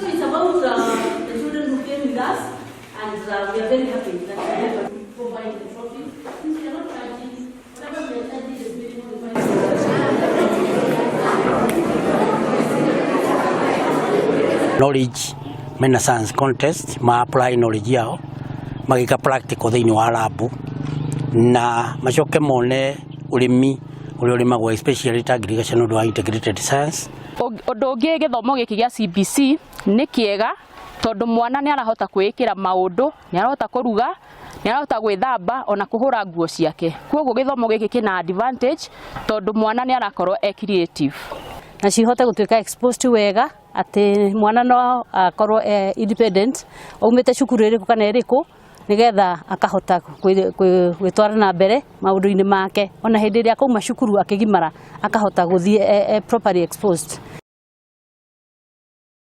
it's about the children who came with us, and we are very happy that we have provided the trophy. Since we are not charging, whatever we are charging is very knowledge mena science contest ma apply knowledge yao magika practical thini wa lab na macoke mone urimi ulimagwa especially agriculture no integrated science. Undu ungi githomo giki gia CBC ni kiega tondu mwana ni arahota kwikira maundu, ni arahota kuruga, ni arahota gwithamba ona kuhura nguo ciake. Koguo githomo giki kina advantage tondu mwana ni arakorwo creative na cihote gutuika exposed wega ati mwana no akorwo independent aumite cukuru iriku kana iriku nigetha akahota gwitwara na mbere maundu-ini make ona hindi ria kuma cukuru akigimara akahota guthie properly exposed.